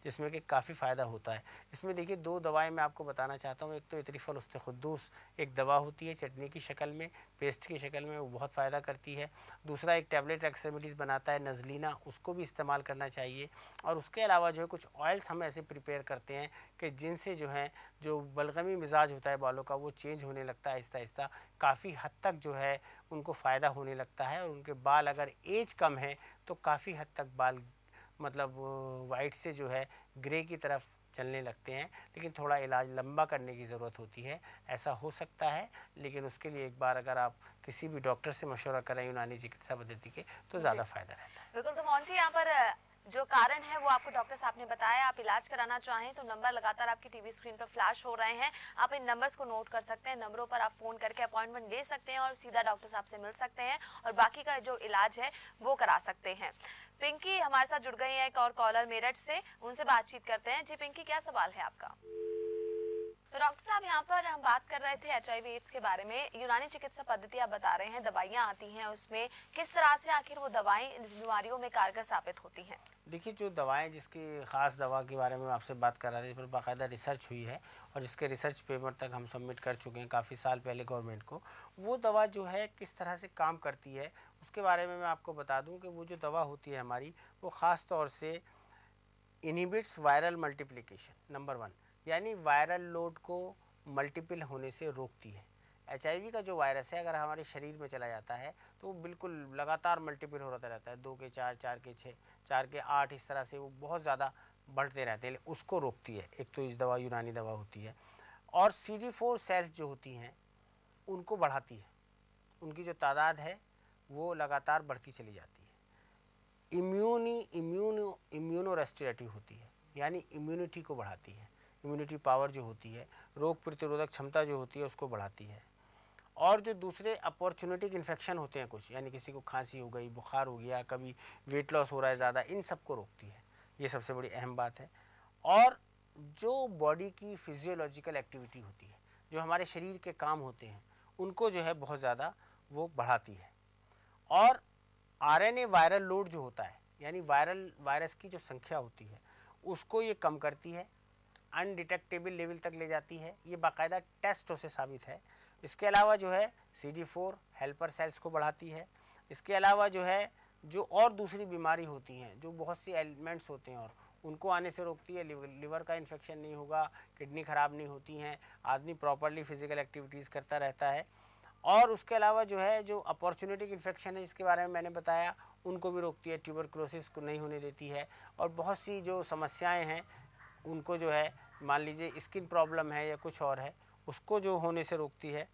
जिसमें कि काफ़ी फ़ायदा होता है। इसमें देखिए 2 दवाएँ मैं आपको बताना चाहता हूँ। एक तो इतरिफ़ल उस्तख़ुद्दूस एक दवा होती है चटनी की शक्ल में, पेस्ट की शक्ल में, वो बहुत फ़ायदा करती है। दूसरा एक टैबलेट एक्सेमिडीज़ बनाता है नज़लीना, उसको भी इस्तेमाल करना चाहिए। और उसके अलावा जो है कुछ ऑयल्स हम ऐसे प्रिपेयर करते हैं कि जिनसे जो है जो बलगमी मिजाज होता है बालों का वो चेंज होने लगता है आहिस्ता-आहिस्ता, काफ़ी हद तक जो है उनको फ़ायदा होने लगता है। और उनके बाल अगर एज कम है तो काफ़ी हद तक बाल मतलब वाइट से जो है ग्रे की तरफ चलने लगते हैं। लेकिन थोड़ा इलाज लंबा करने की ज़रूरत होती है, ऐसा हो सकता है। लेकिन उसके लिए एक बार अगर आप किसी भी डॉक्टर से मशवरा करें यूनानी चिकित्सा पद्धति के तो जी ज़्यादा फ़ायदा रहता है। बिल्कुल। तो मोहन जी, यहाँ पर जो कारण है वो आपको डॉक्टर साहब ने बताया। आप इलाज कराना चाहें तो नंबर लगातार आपकी टीवी स्क्रीन पर फ्लैश हो रहे हैं, आप इन नंबर्स को नोट कर सकते हैं। नंबरों पर आप फ़ोन करके अपॉइंटमेंट ले सकते हैं और सीधा डॉक्टर साहब से मिल सकते हैं और बाकी का जो इलाज है वो करा सकते हैं। पिंकी हमारे साथ जुड़ गई है, एक और कॉलर मेरठ से, उनसे बातचीत करते हैं। जी पिंकी, क्या सवाल है आपका? तो डॉक्टर साहब, यहाँ पर हम बात कर रहे थे HIV एड्स के बारे में। यूनानी चिकित्सा पद्धति आप बता रहे हैं, दवाइयाँ आती हैं, उसमें किस तरह से आखिर वो दवाएं इस बीमारियों में कारगर साबित होती हैं? देखिए जो दवाएं, जिसकी ख़ास दवा के बारे में मैं आपसे बात कर रहा था, इस पर बाकायदा रिसर्च हुई है और जिसके रिसर्च पेपर तक हम सबमिट कर चुके हैं काफ़ी साल पहले गवर्नमेंट को, वो दवा जो है किस तरह से काम करती है उसके बारे में मैं आपको बता दूं कि वो जो दवा होती है हमारी, वो ख़ास तौर से इनहिबिट्स वायरल मल्टीप्लिकेशन नंबर 1, यानी वायरल लोड को मल्टीपल होने से रोकती है। HIV का जो वायरस है अगर हमारे शरीर में चला जाता है तो वो बिल्कुल लगातार मल्टीपल होता रहता है, 2 के 4, 4 के 6, 4 के 8, इस तरह से वो बहुत ज़्यादा बढ़ते रहते हैं। उसको रोकती है एक तो इस दवा, यूनानी दवा होती है। और CD4 सेल्स जो होती हैं उनको बढ़ाती है, उनकी जो तादाद है वो लगातार बढ़ती चली जाती है। इम्यूनो रेस्टिरेटिव होती है, यानी इम्यूनिटी को बढ़ाती है, इम्यूनिटी पावर जो होती है, रोग प्रतिरोधक क्षमता जो होती है उसको बढ़ाती है। और जो दूसरे अपॉर्चुनिटिक इन्फेक्शन होते हैं कुछ, यानी किसी को खांसी हो गई, बुखार हो गया, कभी वेट लॉस हो रहा है ज़्यादा, इन सब को रोकती है। ये सबसे बड़ी अहम बात है। और जो बॉडी की फिजियोलॉजिकल एक्टिविटी होती है, जो हमारे शरीर के काम होते हैं, उनको जो है बहुत ज़्यादा वो बढ़ाती है। और RNA वायरल लोड जो होता है, यानी वायरस की जो संख्या होती है उसको ये कम करती है, अनडिटेक्टेबल लेवल तक ले जाती है। ये बाकायदा टेस्टों से साबित है। इसके अलावा जो है CD4 हेल्पर सेल्स को बढ़ाती है। इसके अलावा जो है जो और दूसरी बीमारी होती हैं, जो बहुत सी एलिमेंट्स होते हैं और उनको आने से रोकती है। लिवर का इन्फेक्शन नहीं होगा, किडनी ख़राब नहीं होती हैं, आदमी प्रॉपरली फिजिकल एक्टिविटीज़ करता रहता है। और उसके अलावा जो है जो अपॉर्चुनिटिक इन्फेक्शन है जिसके बारे में मैंने बताया, उनको भी रोकती है, ट्यूबरक्लोसिस को नहीं होने देती है। और बहुत सी जो समस्याएं हैं उनको जो है, मान लीजिए स्किन प्रॉब्लम है या कुछ और है, उसको जो होने से रोकती है।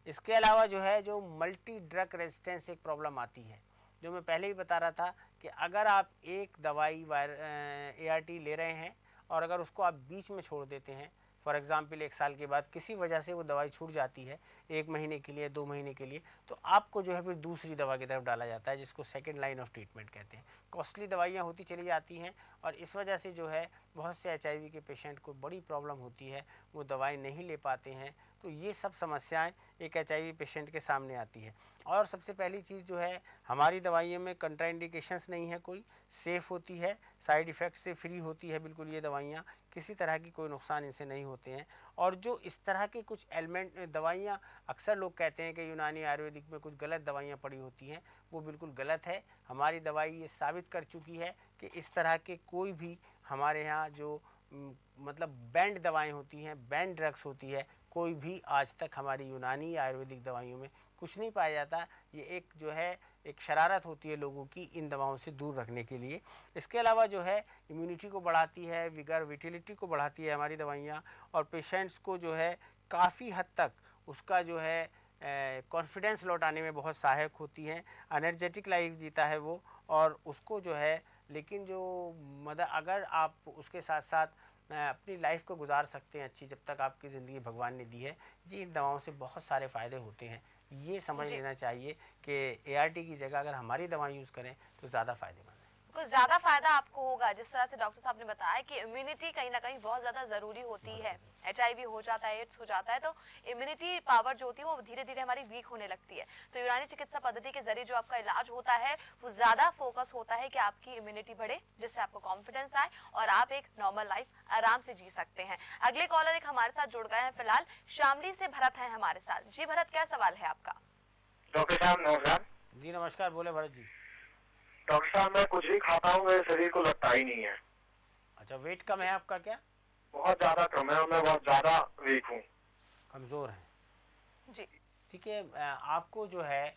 इसके अलावा जो है जो मल्टी ड्रग रेजिस्टेंस एक प्रॉब्लम आती है, जो मैं पहले ही बता रहा था कि अगर आप एक दवाई ART ले रहे हैं और अगर उसको आप बीच में छोड़ देते हैं, फॉर एग्ज़ाम्पल 1 साल के बाद किसी वजह से वो दवाई छूट जाती है, 1 महीने के लिए, 2 महीने के लिए, तो आपको जो है फिर दूसरी दवा की तरफ डाला जाता है, जिसको सेकंड लाइन ऑफ ट्रीटमेंट कहते हैं। कॉस्टली दवाइयाँ होती चली जाती हैं और इस वजह से जो है बहुत से HIV के पेशेंट को बड़ी प्रॉब्लम होती है, वो दवाई नहीं ले पाते हैं। तो ये सब समस्याएं एक HIV पेशेंट के सामने आती है। और सबसे पहली चीज़ जो है, हमारी दवाइयों में कंट्राइंडिकेशंस नहीं है, कोई सेफ़ होती है, साइड इफ़ेक्ट से फ्री होती है बिल्कुल ये दवाइयाँ, किसी तरह की कोई नुकसान इनसे नहीं होते हैं। और जो इस तरह के कुछ एलिमेंट दवाइयाँ, अक्सर लोग कहते हैं कि यूनानी आयुर्वेदिक में कुछ गलत दवाइयाँ पड़ी होती हैं, वो बिल्कुल गलत है। हमारी दवाई ये साबित कर चुकी है कि इस तरह के कोई भी हमारे यहाँ जो मतलब बैंड दवाएं होती हैं, बैंड ड्रग्स होती है, कोई भी आज तक हमारी यूनानी आयुर्वेदिक दवाइयों में कुछ नहीं पाया जाता। ये एक जो है एक शरारत होती है लोगों की इन दवाओं से दूर रखने के लिए। इसके अलावा जो है इम्यूनिटी को बढ़ाती है, विगर विटिलिटी को बढ़ाती है हमारी दवाइयाँ, और पेशेंट्स को जो है काफ़ी हद तक उसका जो है कॉन्फिडेंस लौटाने में बहुत सहायक होती हैं। एनर्जेटिक लाइफ जीता है वो, और उसको जो है, लेकिन जो अगर आप उसके साथ साथ अपनी लाइफ को गुजार सकते हैं अच्छी, जब तक आपकी ज़िंदगी भगवान ने दी है, ये इन दवाओं से बहुत सारे फ़ायदे होते हैं। ये समझ जी लेना चाहिए कि ART की जगह अगर हमारी दवाएं यूज़ करें तो ज़्यादा फ़ायदेमंद है। कुछ ज्यादा फायदा आपको होगा। जिस तरह से डॉक्टर साहब ने बताया कि इम्यूनिटी कहीं ना कहीं बहुत ज्यादा जरूरी होती है। HIV हो जाता है, एड्स हो जाता है, तो इम्यूनिटी पावर जो होती है वो धीरे धीरे हमारी वीक होने लगती है। तो यूनानी चिकित्सा पद्धति के जरिए जो आपका इलाज होता है वो ज्यादा फोकस होता है कि आपकी इम्यूनिटी बढ़े, जिससे आपको कॉन्फिडेंस आए और आप एक नॉर्मल लाइफ आराम से जी सकते हैं। अगले कॉलर एक हमारे साथ जुड़ गए हैं फिलहाल, शामली से भरत है हमारे साथ। जी भरत, क्या सवाल है आपका? डॉक्टर साहब नमस्कार। जी नमस्कार, बोले भरत जी। डॉक्टर साहब मैं कुछ भी खाता हूँ मेरे शरीर को लगता ही नहीं है। अच्छा, वेट कम है आपका क्या? बहुत ज्यादा कम है और मैं बहुत ज्यादा वीक हूँ, कमज़ोर हैं जी। ठीक है। आपको जो है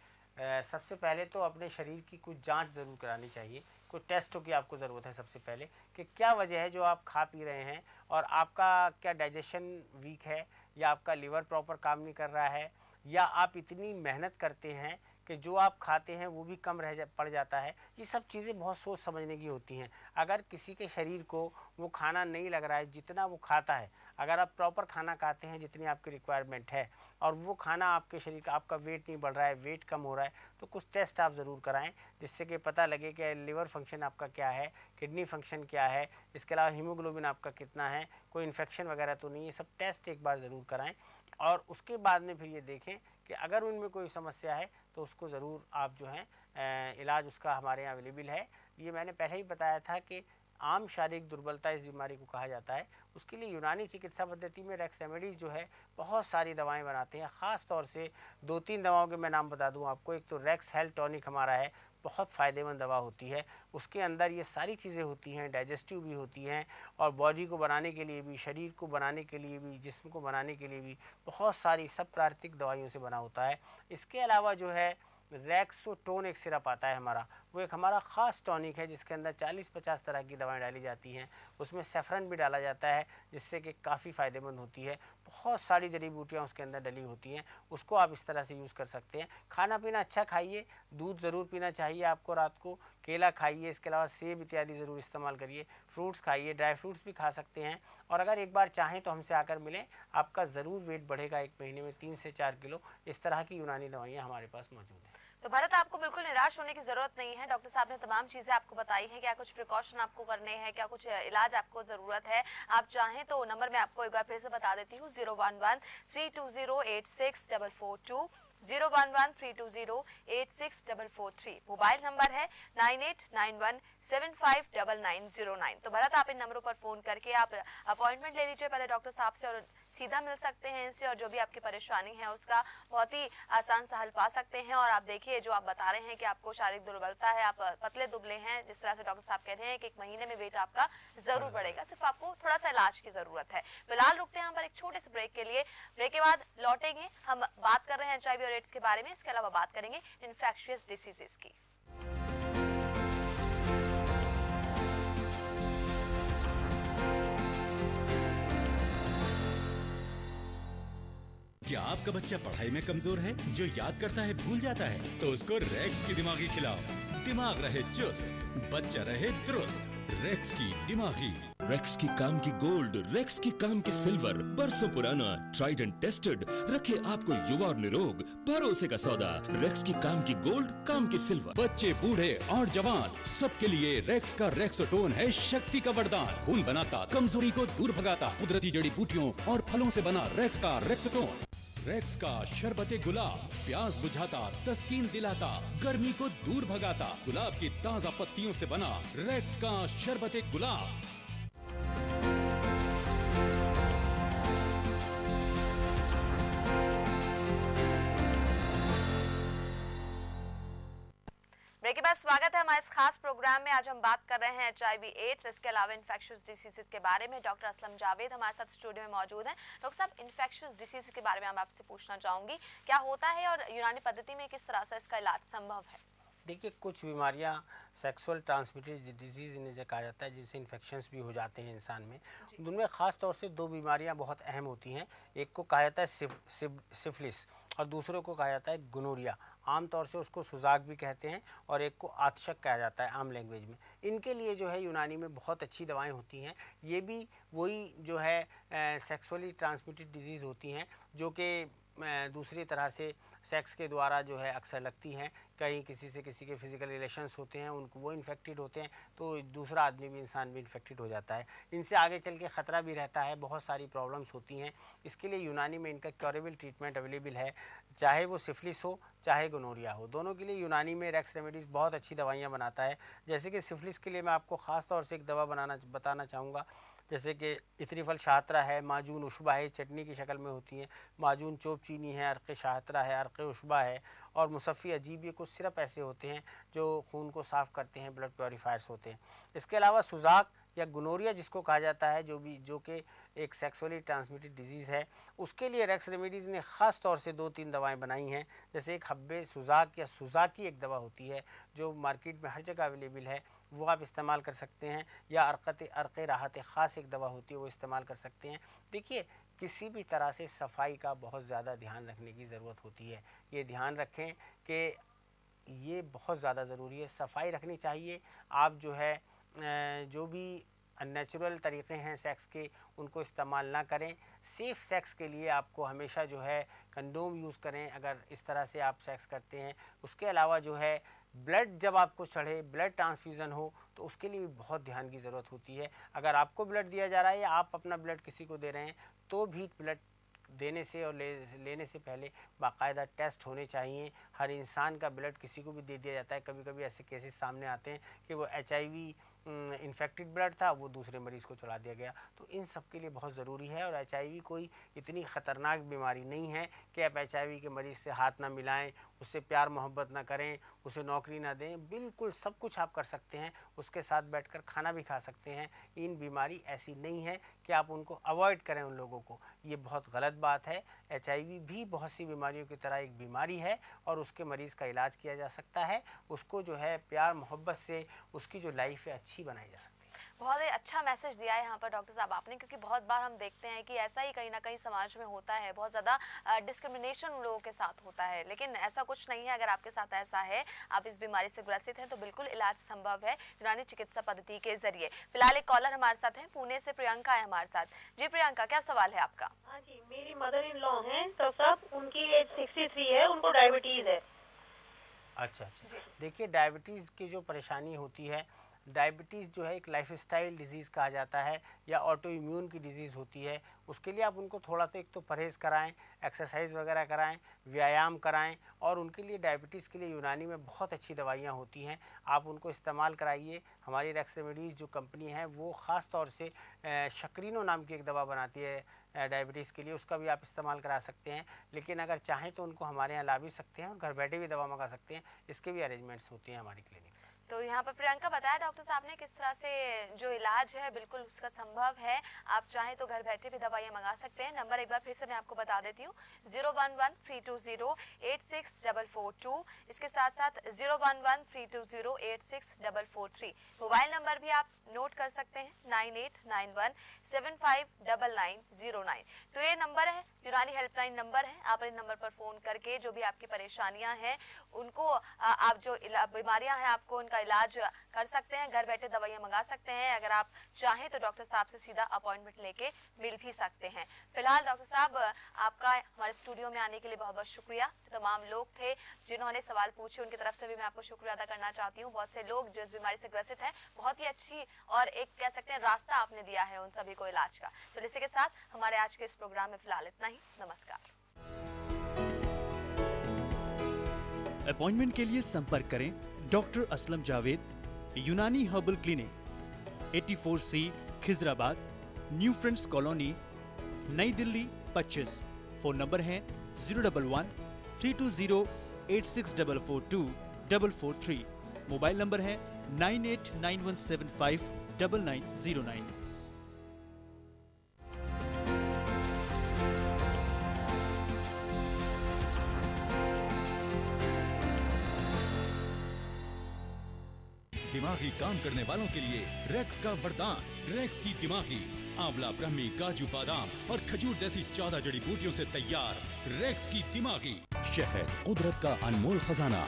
सबसे पहले तो अपने शरीर की कुछ जांच ज़रूर करानी चाहिए। कुछ टेस्टों की आपको ज़रूरत है सबसे पहले, कि क्या वजह है जो आप खा पी रहे हैं, और आपका क्या डाइजेशन वीक है, या आपका लीवर प्रॉपर काम नहीं कर रहा है, या आप इतनी मेहनत करते हैं कि जो आप खाते हैं वो भी कम पड़ जाता है। ये सब चीज़ें बहुत सोच समझने की होती हैं। अगर किसी के शरीर को वो खाना नहीं लग रहा है जितना वो खाता है, अगर आप प्रॉपर खाना खाते हैं जितनी आपकी रिक्वायरमेंट है, और वो खाना आपके शरीर का, आपका वेट नहीं बढ़ रहा है, वेट कम हो रहा है, तो कुछ टेस्ट आप ज़रूर कराएं, जिससे कि पता लगे कि लिवर फंक्शन आपका क्या है, किडनी फंक्शन क्या है, इसके अलावा हीमोग्लोबिन आपका कितना है, कोई इन्फेक्शन वगैरह तो नहीं है। सब टेस्ट एक बार ज़रूर कराएं, और उसके बाद में फिर ये देखें कि अगर उनमें कोई समस्या है तो उसको ज़रूर आप जो है इलाज उसका हमारे यहाँ अवेलेबल है। ये मैंने पहले ही बताया था कि आम शारीरिक दुर्बलता इस बीमारी को कहा जाता है। उसके लिए यूनानी चिकित्सा पद्धति में रेक्स रेमेडीज़ जो है बहुत सारी दवाएं बनाते हैं। ख़ास तौर से 2-3 दवाओं के मैं नाम बता दूं आपको। एक तो रेक्स हेल्थ टॉनिक हमारा है, बहुत फ़ायदेमंद दवा होती है। उसके अंदर ये सारी चीज़ें होती हैं, डाइजेस्टिव भी होती हैं, और बॉडी को बनाने के लिए भी, शरीर को बनाने के लिए भी, जिस्म को बनाने के लिए भी बहुत सारी सब प्राकृतिक दवाइयों से बना होता है। इसके अलावा जो है रेक्सोटोन एक सिरप आता है हमारा, वो एक हमारा ख़ास टॉनिक है जिसके अंदर 40-50 तरह की दवाएं डाली जाती हैं। उसमें सेफ्रन भी डाला जाता है जिससे कि काफ़ी फ़ायदेमंद होती है। बहुत सारी जड़ी बूटियाँ उसके अंदर डली होती हैं, उसको आप इस तरह से यूज़ कर सकते हैं। खाना पीना अच्छा खाइए, दूध ज़रूर पीना चाहिए आपको रात को, केला खाइए, इसके अलावा सेब इत्यादि ज़रूर इस्तेमाल करिए, फ्रूट्स खाइए, ड्राई फ्रूट्स भी खा सकते हैं। और अगर एक बार चाहें तो हमसे आकर मिलें, आपका ज़रूर वेट बढ़ेगा। 1 महीने में 3 से 4 किलो। इस तरह की यूनानी दवाइयाँ हमारे पास मौजूद हैं। तो भरत, आपको बिल्कुल निराश होने की जरूरत नहीं है। डॉक्टर साहब ने तमाम चीजें आपको बताई हैं, क्या कुछ प्रिकॉशन आपको करने हैं, क्या कुछ इलाज आपको जरूरत है। आप चाहें तो नंबर मैं आपको एक बार फिर से बता देती हूँ, 011-320-864442, 011-320-864443। मोबाइल नंबर है 9891759909। तो भरत, आप इन नंबरों पर फोन करके आप अपॉइंटमेंट ले लीजिए पहले डॉक्टर साहब से, और सीधा मिल सकते हैं इनसे, और जो भी आपकी परेशानी है उसका बहुत ही आसान सा हल पा सकते हैं। और आप देखिए, जो आप बता रहे हैं कि आपको शारीरिक दुर्बलता है, आप पतले दुबले हैं, जिस तरह से डॉक्टर साहब कह रहे हैं कि 1 महीने में वेट आपका जरूर बढ़ेगा, सिर्फ आपको थोड़ा सा इलाज की जरूरत है। फिलहाल रुकते हैं हम पर एक छोटे से ब्रेक के लिए। ब्रेक के बाद लौटेंगे, हम बात कर रहे हैं HIV और एड्स के बारे में, इसके अलावा बात करेंगे इन्फेक्शियस डिसीजेस की। क्या आपका बच्चा पढ़ाई में कमजोर है, जो याद करता है भूल जाता है? तो उसको रेक्स की दिमागी खिलाओ, दिमाग रहे चुस्त, बच्चा रहे दुरुस्त। रेक्स की दिमागी। रेक्स की काम की गोल्ड, रेक्स की काम की सिल्वर, बरसों पुराना, ट्राइड एंड टेस्टेड, रखे आपको युवा और निरोग, भरोसे का सौदा। रेक्स की काम की गोल्ड, काम की सिल्वर। बच्चे, बूढ़े और जवान, सबके लिए रेक्स का रेक्सोटोन है शक्ति का वरदान। खून बनाता, कमजोरी को दूर भगाता, कुदरती जड़ी बूटियों और फलों से बना रेक्स का रेक्सोटोन। रेक्स का शरबते गुलाब, प्यास बुझाता, तस्कीन दिलाता, गर्मी को दूर भगाता, गुलाब की ताजा पत्तियों से बना रेक्स का शरबते गुलाब। ब्रेक के बाद स्वागत है हमारे इस खास प्रोग्राम में। आज हम बात कर रहे हैं HIV एड्स, इसके अलावा इन्फेक्शियस डिसीजेस के बारे में। डॉक्टर असलम जावेद हमारे साथ स्टूडियो में मौजूद हैं। डॉक्टर साहब, इन्फेक्शियस डिसीज के बारे में हम आपसे पूछना चाहूंगी, क्या होता है और यूनानी पद्धति में किस तरह से इसका इलाज संभव है? देखिए, कुछ बीमारियां सेक्सुअल ट्रांसमिटेड डिजीज़ इन्हें कहा जाता है, जिनसे इन्फेक्शंस भी हो जाते हैं इंसान में। उनमें ख़ास तौर से 2 बीमारियां बहुत अहम होती हैं। एक को कहा जाता है सिफिलिस, और दूसरे को कहा जाता है गोनोरिया। आमतौर से उसको सुजाक भी कहते हैं, और एक को आतशक कहा जाता है आम लैंग्वेज में। इनके लिए जो है यूनानी में बहुत अच्छी दवाएं होती हैं। ये भी वही जो है सेक्सुअली ट्रांसमिटेड डिजीज़ होती हैं, जो कि दूसरी तरह से सेक्स के द्वारा जो है अक्सर लगती हैं। कहीं किसी से किसी के फिजिकल रिलेशंस होते हैं, उनको वो इन्फेक्टेड होते हैं तो दूसरा आदमी भी, इंसान भी इन्फेक्टेड हो जाता है। इनसे आगे चल के ख़तरा भी रहता है, बहुत सारी प्रॉब्लम्स होती हैं। इसके लिए यूनानी में इनका क्योरेबल ट्रीटमेंट अवेलेबल है, चाहे वो सिफिलिस हो चाहे गोनोरिया हो, दोनों के लिए यूनानी में रेक्स रेमेडीज़ बहुत अच्छी दवाइयाँ बनाता है। जैसे कि सिफिलिस के लिए मैं आपको ख़ास तौर से एक दवा बताना चाहूँगा, जैसे कि इतरीफल शाहतरा है, माजून उशबा है, चटनी की शक्ल में होती है, माजून चोप चीनी है, अर्क़ शाहतरा है, अर्क़ उशबा है, और मुसफ़ी अजीब, ये कुछ सिरप ऐसे होते हैं जो खून को साफ़ करते हैं, ब्लड प्योरीफायर्स होते हैं। इसके अलावा सुजाक या गोनोरिया जिसको कहा जाता है, जो कि एक सेक्सुअली ट्रांसमिटेड डिजीज़ है, उसके लिए रेक्स रेमेडीज़ ने ख़ास तौर से 2-3 दवाएं बनाई हैं। जैसे एक हब्बे सुजाक या सुजाकी एक दवा होती है जो मार्केट में हर जगह अवेलेबल है, वो आप इस्तेमाल कर सकते हैं, या अर्क़ राहत ख़ास एक दवा होती है, वो इस्तेमाल कर सकते हैं। देखिए, किसी भी तरह से सफाई का बहुत ज़्यादा ध्यान रखने की ज़रूरत होती है। ये ध्यान रखें कि ये बहुत ज़्यादा ज़रूरी है, सफाई रखनी चाहिए। आप जो है जो भी अननेचुरल तरीक़े हैं सेक्स के, उनको इस्तेमाल ना करें। सेफ़ सेक्स के लिए आपको हमेशा जो है कंडोम यूज़ करें अगर इस तरह से आप सेक्स करते हैं। उसके अलावा जो है ब्लड जब आपको चढ़े, ब्लड ट्रांसफ्यूज़न हो, तो उसके लिए भी बहुत ध्यान की ज़रूरत होती है। अगर आपको ब्लड दिया जा रहा है या आप अपना ब्लड किसी को दे रहे हैं, तो भी ब्लड देने से और लेने से पहले बाकायदा टेस्ट होने चाहिए। हर इंसान का ब्लड किसी को भी दे दिया जाता है। कभी कभी ऐसे केसेस सामने आते हैं कि वो HIV इन्फेक्टेड ब्लड था, वो दूसरे मरीज़ को चढ़ा दिया गया। तो इन सब के लिए बहुत ज़रूरी है। और HIV कोई इतनी ख़तरनाक बीमारी नहीं है कि आप HIV के मरीज़ से हाथ ना मिलाएं, उससे प्यार मोहब्बत ना करें, उसे नौकरी ना दें। बिल्कुल सब कुछ आप कर सकते हैं, उसके साथ बैठकर खाना भी खा सकते हैं। इन बीमारी ऐसी नहीं है कि आप उनको अवॉइड करें उन लोगों को, ये बहुत गलत बात है। HIV भी बहुत सी बीमारियों की तरह एक बीमारी है और उसके मरीज़ का इलाज किया जा सकता है। उसको जो है प्यार मोहब्बत से उसकी जो लाइफ है अच्छी बनाई जा सकती है। बहुत ही अच्छा मैसेज दिया है यहाँ पर डॉक्टर साहब आपने, क्योंकि बहुत बार हम देखते हैं कि ऐसा ही कहीं ना कहीं समाज में होता है, बहुत ज़्यादा डिस्क्रिमिनेशन उन लोगों के साथ होता है, लेकिन ऐसा कुछ नहीं है। अगर आपके साथ ऐसा है, आप इस बीमारी से ग्रसित हैं, तो बिल्कुल इलाज संभव है यूनानी चिकित्सा पद्धति के जरिए। फिलहाल एक कॉलर हमारे साथ है, पुणे से प्रियंका है हमारे साथ। जी प्रियंका, क्या सवाल है आपका? हाँ जी, मेरी मदर इन लॉ हैं डॉक्टर साहब, उनकी एज 63 है, उनको डायबिटीज़ है। अच्छा, देखिए, डायबिटीज़ की जो परेशानी होती है, डायबिटीज़ जो है एक लाइफस्टाइल डिजीज़ कहा जाता है या ऑटो इम्यून की डिजीज़ होती है। उसके लिए आप उनको थोड़ा सा एक तो परहेज़ कराएं, एक्सरसाइज वगैरह कराएं, व्यायाम कराएं, और उनके लिए डायबिटीज़ के लिए यूनानी में बहुत अच्छी दवाइयाँ होती हैं, आप उनको इस्तेमाल कराइए। हमारी रेक्स रेमेडीज़ जो कंपनी है वो ख़ास तौर से शक्रीनो नाम की एक दवा बनाती है डायबिटीज़ के लिए, उसका भी आप इस्तेमाल करा सकते हैं। लेकिन अगर चाहें तो उनको हमारे यहाँ ला भी सकते हैं और घर बैठे भी दवा मंगा सकते हैं, इसके भी अरेंजमेंट्स होती हैं हमारी क्लिनिक। तो यहाँ पर प्रियंका बताया डॉक्टर साहब ने किस तरह से जो इलाज है बिल्कुल उसका संभव है। आप चाहें तो घर बैठे भी दवाइयाँ मंगा सकते हैं। नंबर एक बार फिर से मैं आपको बता देती हूँ, 011-320-86442। इसके साथ साथ 011-320-86443। मोबाइल नंबर भी आप नोट कर सकते हैं, 9891759909। तो ये नंबर है, यूनानी हेल्पलाइन नंबर है। आप इन नंबर पर फ़ोन करके जो भी आपकी परेशानियाँ हैं उनको, आप जो बीमारियाँ हैं आपको उनका इलाज कर सकते हैं, घर बैठे दवाइयाँ मंगा सकते हैं। अगर आप चाहें तो डॉक्टर साहब से सीधा अपॉइंटमेंट लेके मिल भी सकते हैं। फिलहाल डॉक्टर साहब आपका हमारे स्टूडियो में आने के लिए बहुत बहुत शुक्रिया। तमाम लोग थे जिन्होंने सवाल पूछे, उनकी तरफ से भी मैं आपको शुक्रिया अदा करना चाहती हूँ। बहुत से लोग जो इस बीमारी से ग्रसित हैं, बहुत ही अच्छी और एक कह सकते हैं रास्ता आपने दिया है उन सभी को इलाज का। तो इसी के साथ हमारे आज के इस प्रोग्राम में फिलहाल इतना ही। नमस्कार। अपॉइंटमेंट के लिए संपर्क करें डॉक्टर असलम जावेद, यूनानी herbal clinic, 84C Khizrabad, new friends colony, नई दिल्ली 25। फ़ोन नंबर है 011-320-86442-443। मोबाइल नंबर है 9891759909। दिमागी काम करने वालों के लिए रेक्स का वरदान। रेक्स की दिमागी आंवला, ब्रह्मी, काजू, बादाम और खजूर जैसी 14 जड़ी बूटियों से तैयार रेक्स की दिमागी। शहद, कुदरत का अनमोल खजाना।